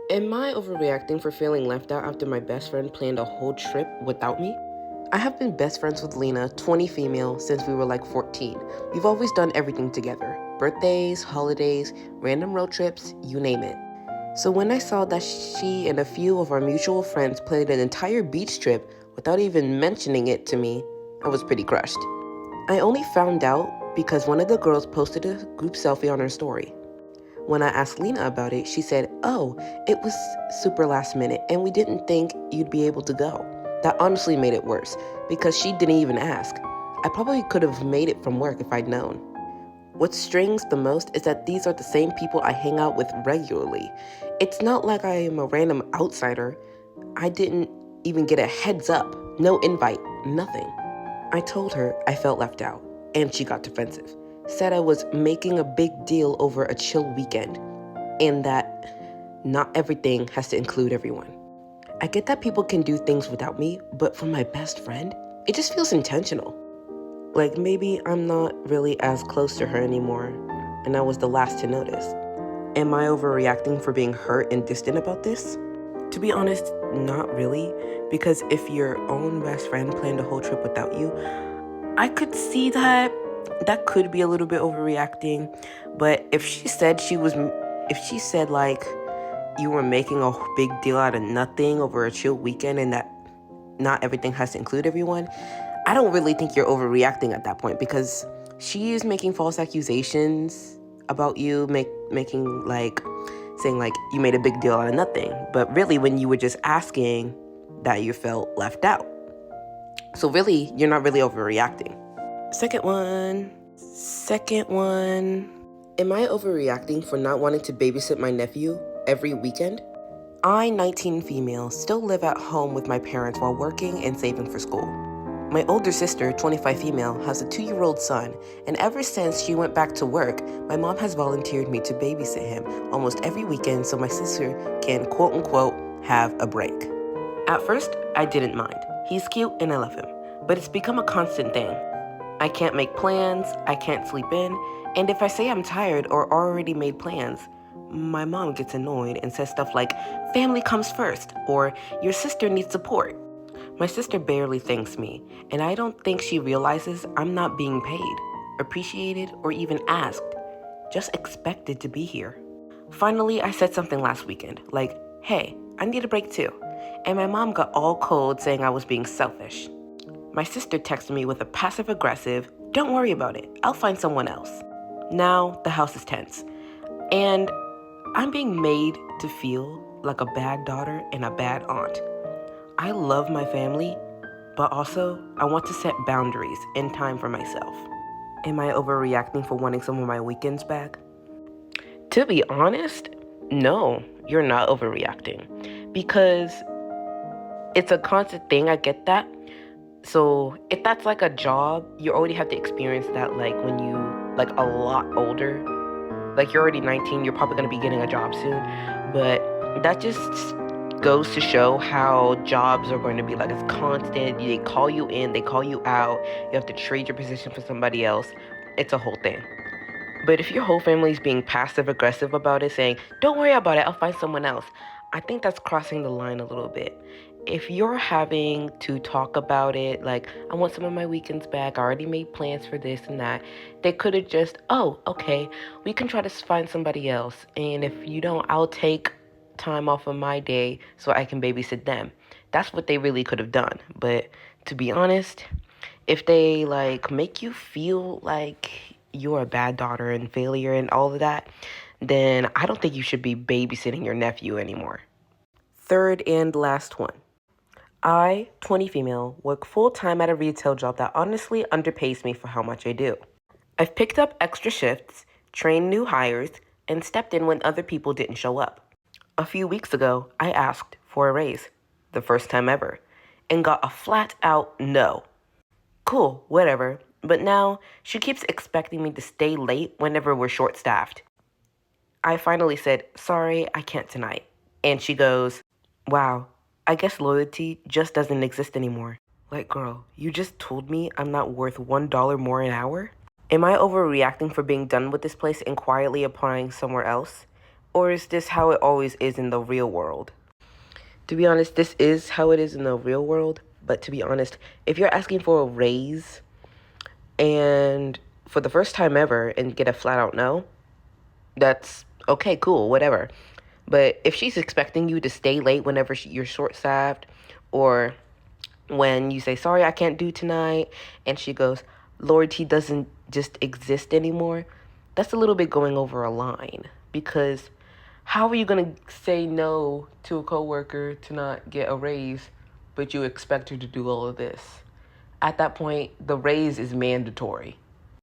Am I overreacting for feeling left out after my best friend planned a whole trip without me? I have been best friends with Lena, 20 female, since we were like 14. We've always done everything together. Birthdays, holidays, random road trips, you name it. So when I saw that she and a few of our mutual friends planned an entire beach trip without even mentioning it to me, I was pretty crushed. I only found out because one of the girls posted a group selfie on her story. When I asked Lena about it, she said, "Oh, it was super last minute and we didn't think you'd be able to go." That honestly made it worse because she didn't even ask. I probably could have made it from work if I'd known. What stings the most is that these are the same people I hang out with regularly. It's not like I am a random outsider. I didn't even get a heads up, no invite, nothing. I told her I felt left out, and she got defensive. Said I was making a big deal over a chill weekend, and that not everything has to include everyone. I get that people can do things without me, but for my best friend, it just feels intentional. Like maybe I'm not really as close to her anymore, and I was the last to notice. Am I overreacting for being hurt and distant about this? To be honest, not really, because if your own best friend planned a whole trip without you, I could see that could be a little bit overreacting. But if she said like you were making a big deal out of nothing over a chill weekend and that not everything has to include everyone, I don't really think you're overreacting at that point because she is making false accusations about you, making like saying like you made a big deal out of nothing. But really, when you were just asking that you felt left out. So really, you're not really overreacting. Second one. Am I overreacting for not wanting to babysit my nephew every weekend? I, 19 female, still live at home with my parents while working and saving for school. My older sister, 25 female, has a 2-year-old son, and ever since she went back to work, my mom has volunteered me to babysit him almost every weekend so my sister can quote-unquote have a break. At first, I didn't mind. He's cute and I love him, but it's become a constant thing. I can't make plans, I can't sleep in, and if I say I'm tired or already made plans, my mom gets annoyed and says stuff like, "Family comes first," or "Your sister needs support." My sister barely thanks me, and I don't think she realizes I'm not being paid, appreciated, or even asked, just expected to be here. Finally, I said something last weekend, like, "Hey, I need a break too," and my mom got all cold saying I was being selfish. My sister texted me with a passive-aggressive, "Don't worry about it, I'll find someone else." Now, the house is tense, and I'm being made to feel like a bad daughter and a bad aunt. I love my family, but also I want to set boundaries and time for myself. Am I overreacting for wanting some of my weekends back? To be honest, no, you're not overreacting because it's a constant thing. I get that. So if that's like a job, you already have to experience that like when you like a lot older. Like you're already 19, you're probably going to be getting a job soon. But that just goes to show how jobs are going to be like it's constant. They call you in, they call you out. You have to trade your position for somebody else. It's a whole thing. But if your whole family is being passive aggressive about it, saying, "Don't worry about it, I'll find someone else," I think that's crossing the line a little bit. If you're having to talk about it, like, "I want some of my weekends back, I already made plans for this and that," they could have just, "Oh, okay, we can try to find somebody else. And if you don't, I'll take time off of my day so I can babysit them." That's what they really could have done. But to be honest, if they like make you feel like you're a bad daughter and failure and all of that, then I don't think you should be babysitting your nephew anymore. Third and last one. I, 20 female, work full-time at a retail job that honestly underpays me for how much I do. I've picked up extra shifts, trained new hires, and stepped in when other people didn't show up. A few weeks ago, I asked for a raise, the first time ever, and got a flat-out no. Cool, whatever. But now, she keeps expecting me to stay late whenever we're short-staffed. I finally said, "Sorry, I can't tonight." And she goes, "Wow, I guess loyalty just doesn't exist anymore." Like, girl, you just told me I'm not worth $1 more an hour? Am I overreacting for being done with this place and quietly applying somewhere else? Or is this how it always is in the real world? To be honest, this is how it is in the real world. But to be honest, if you're asking for a raise and for the first time ever and get a flat out no, that's okay, cool, whatever. But if she's expecting you to stay late whenever you're short-staffed, or when you say, sorry, I can't do tonight, and she goes, loyalty doesn't just exist anymore, that's a little bit going over a line. Because how are you going to say no to a coworker to not get a raise, but you expect her to do all of this? At that point, the raise is mandatory.